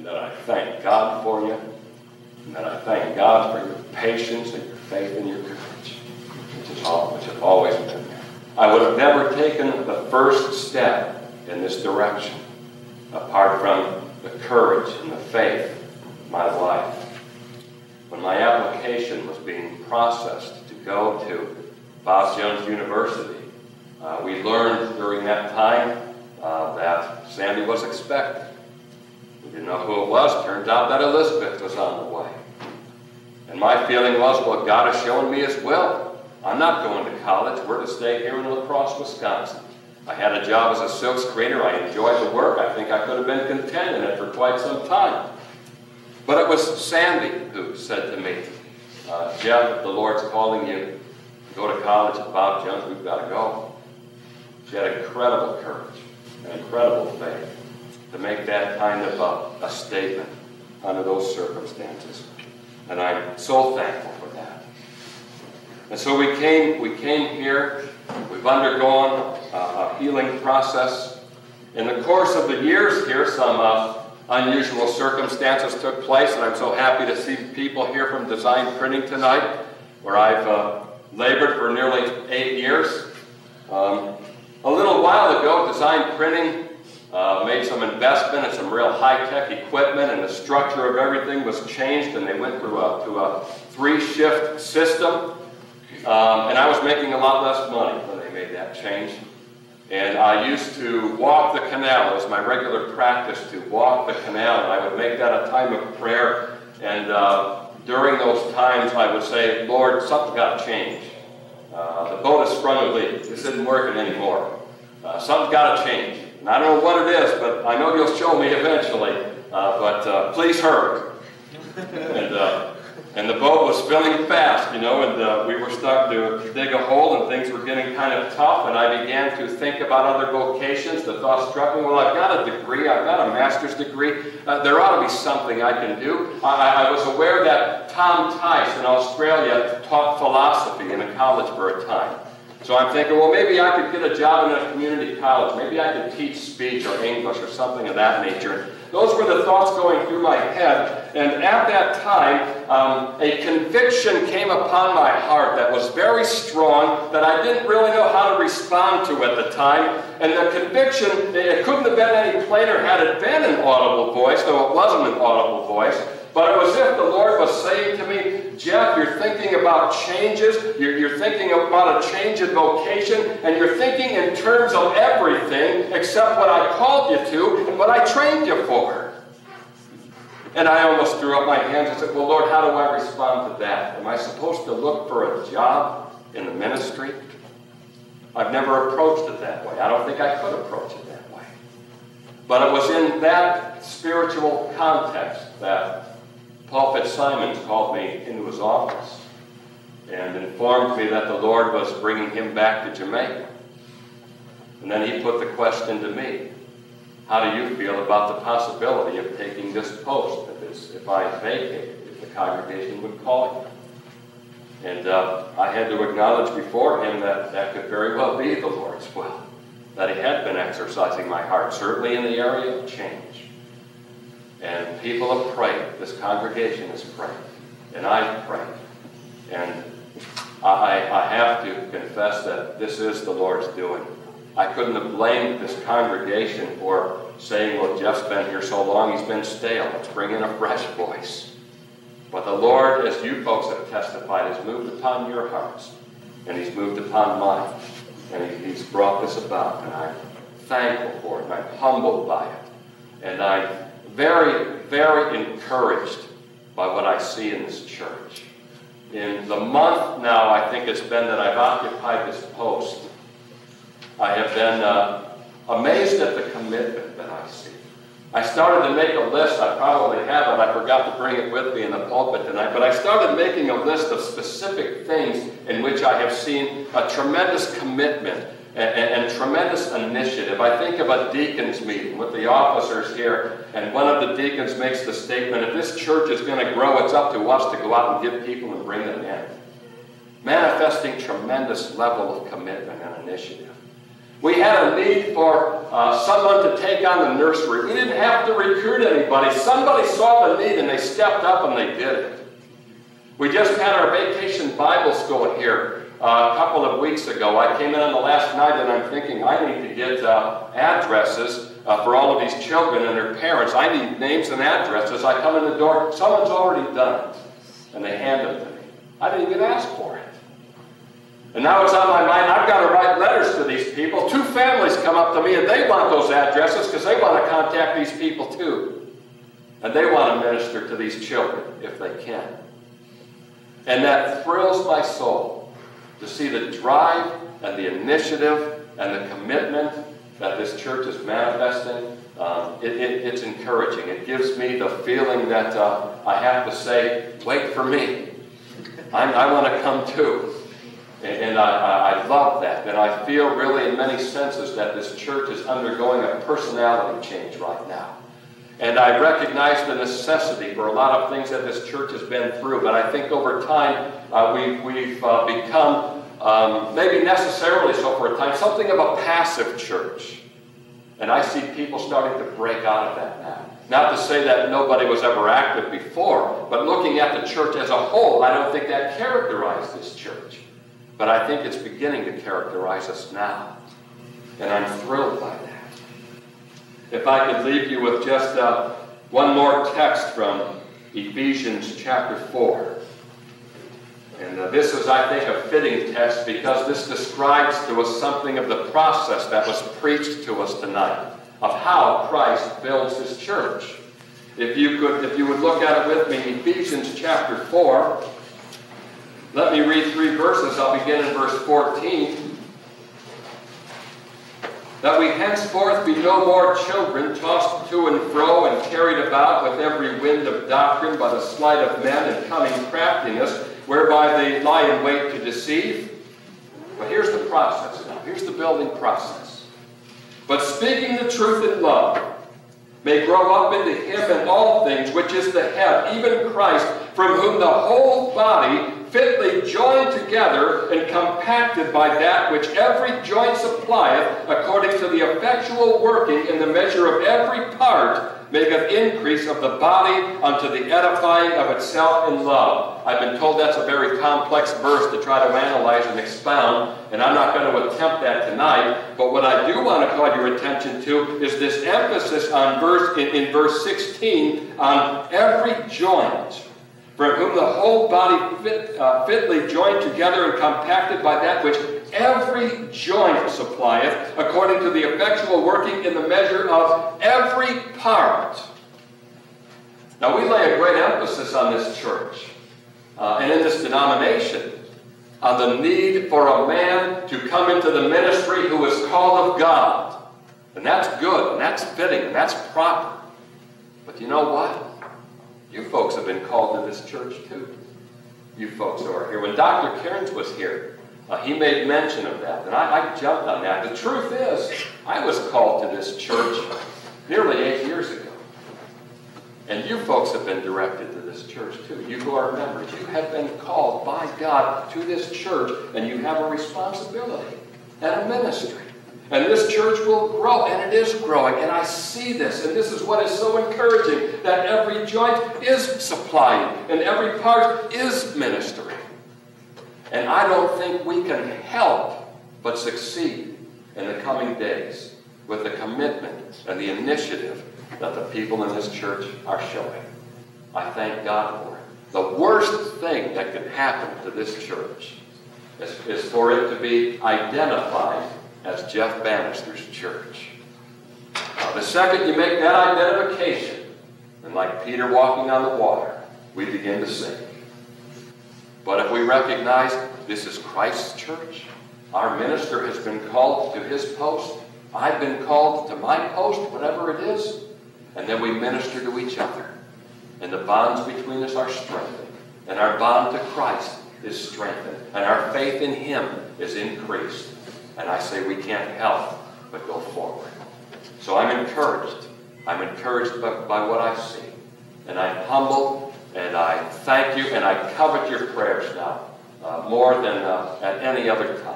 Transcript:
and that I thank God for you, and that I thank God for your patience and your faith and your courage, which have always been there. I would have never taken the first step in this direction apart from the courage and the faith of my life. When my application was being processed to go to Bob Jones University, we learned during that time that Sandy was expected. We didn't know who it was. Turned out that Elizabeth was on the way. And my feeling was, well, God has shown me His will. I'm not going to college. We're to stay here in La Crosse, Wisconsin. I had a job as a silk screener. I enjoyed the work. I think I could have been content in it for quite some time. But it was Sandy who said to me, Jeff, if the Lord's calling you to go to college at Bob Jones, we've got to go. She had incredible courage and incredible faith to make that kind of a statement under those circumstances. And I'm so thankful for that. And so we came here. We've undergone a healing process. In the course of the years here, some unusual circumstances took place, and I'm so happy to see people here from Design Printing tonight, where I've labored for nearly 8 years. A little while ago, Design Printing made some investment in some real high-tech equipment, and the structure of everything was changed, and they went to a 3-shift system. And I was making a lot less money when they made that change. And I used to walk the canal. It was my regular practice to walk the canal, and I would make that a time of prayer. And during those times, I would say, Lord, something's got to change. The boat has sprung a leak. This isn't working anymore. Something's got to change. And I don't know what it is, but I know you'll show me eventually. But please hurry. And the boat was filling fast, you know, and we were starting to dig a hole, and things were getting kind of tough, and I began to think about other vocations. The thought struck me, well, I've got a degree, I've got a master's degree, there ought to be something I can do. I was aware that Tom Tice in Australia taught philosophy in a college for a time. So I'm thinking, well, maybe I could get a job in a community college. Maybe I could teach speech or English or something of that nature. Those were the thoughts going through my head. And at that time, a conviction came upon my heart that was very strong that I didn't really know how to respond to at the time. And the conviction, it couldn't have been any plainer had it been an audible voice, though it wasn't an audible voice. But it was as if the Lord was saying to me, Jeff, you're thinking about changes, you're thinking about a change in vocation, and you're thinking in terms of everything except what I called you to and what I trained you for. And I almost threw up my hands and said, well, Lord, how do I respond to that? Am I supposed to look for a job in the ministry? I've never approached it that way. I don't think I could approach it that way. But it was in that spiritual context that Paul Fitzsimons called me into his office and informed me that the Lord was bringing him back to Jamaica. And then he put the question to me, how do you feel about the possibility of taking this post if I vacated, if the congregation would call you? And I had to acknowledge before him that that could very well be the Lord's will, that He had been exercising my heart, certainly in the area of change. And people have prayed. This congregation has prayed. And I've prayed. And I have to confess that this is the Lord's doing. I couldn't have blamed this congregation for saying, well, Jeff's been here so long, he's been stale. Let's bring in a fresh voice. But the Lord, as you folks have testified, has moved upon your hearts. And He's moved upon mine. And He's brought this about. And I'm thankful for it. And I'm humbled by it. And I'm very, very encouraged by what I see in this church. In the month now, I think it's been that I've occupied this post, I have been amazed at the commitment that I see. I started to make a list. I probably have it. I forgot to bring it with me in the pulpit tonight. But I started making a list of specific things in which I have seen a tremendous commitment and tremendous initiative. I think of a deacons meeting with the officers here, and one of the deacons makes the statement, if this church is going to grow, it's up to us to go out and get people and bring them in. Manifesting tremendous level of commitment and initiative. We had a need for someone to take on the nursery. We didn't have to recruit anybody. Somebody saw the need and they stepped up and they did it. We just had our vacation Bible school here a couple of weeks ago. I came in on the last night and I'm thinking I need to get addresses for all of these children and their parents. I need names and addresses. I come in the door, someone's already done it. And they hand them to me. I didn't even ask for it. And now it's on my mind, I've got to write letters to these people. 2 families come up to me and they want those addresses because they want to contact these people too. And they want to minister to these children if they can. And that thrills my soul to see the drive and the initiative and the commitment that this church is manifesting. It's encouraging. It gives me the feeling that I have to say, wait for me. I want to come too. And I love that. And I feel really in many senses that this church is undergoing a personality change right now. And I recognize the necessity for a lot of things that this church has been through. But I think over time we've become, maybe necessarily so for a time, something of a passive church. And I see people starting to break out of that now. Not to say that nobody was ever active before, but looking at the church as a whole, I don't think that characterized this church. But I think it's beginning to characterize us now. And I'm thrilled by that. If I could leave you with just one more text from Ephesians chapter 4. And this is, I think, a fitting text because this describes to us something of the process that was preached to us tonight of how Christ builds his church. If you would look at it with me, Ephesians chapter 4. Let me read 3 verses. I'll begin in verse 14. That we henceforth be no more children, tossed to and fro and carried about with every wind of doctrine by the sleight of men and cunning craftiness, whereby they lie in wait to deceive. But here's the process now. Here's the building process. But speaking the truth in love, may grow up into him in all things, which is the head, even Christ, from whom the whole body, fitly joined together and compacted by that which every joint supplieth, according to the effectual working in the measure of every part, maketh increase of the body unto the edifying of itself in love. I've been told that's a very complex verse to try to analyze and expound, and I'm not going to attempt that tonight. But what I do want to call your attention to is this emphasis on in verse 16 on every joint, from whom the whole body fitly joined together and compacted by that which every joint supplieth, according to the effectual working in the measure of every part. Now we lay a great emphasis on this church and in this denomination on the need for a man to come into the ministry who is called of God. And that's good, and that's fitting, and that's proper. But you know what? You folks have been called to this church too. You folks who are here. When Dr. Cairns was here, he made mention of that, and I jumped on that. The truth is, I was called to this church nearly 8 years ago. And you folks have been directed to this church too. You who are members, you have been called by God to this church, and you have a responsibility and a ministry. And this church will grow, and it is growing, and I see this, and this is what is so encouraging, that every joint is supplying, and every part is ministering. And I don't think we can help but succeed in the coming days with the commitment and the initiative that the people in this church are showing. I thank God for it. The worst thing that can happen to this church is for it to be identified as Jeff Bannister's church. The second you make that identification, and like Peter walking on the water, we begin to sink. But if we recognize this is Christ's church, our minister has been called to his post, I've been called to my post, whatever it is, and then we minister to each other. And the bonds between us are strengthened, and our bond to Christ is strengthened, and our faith in him is increased. And I say we can't help but go forward. So I'm encouraged. I'm encouraged by what I see. And I'm humbled, and I thank you, and I covet your prayers now more than at any other time.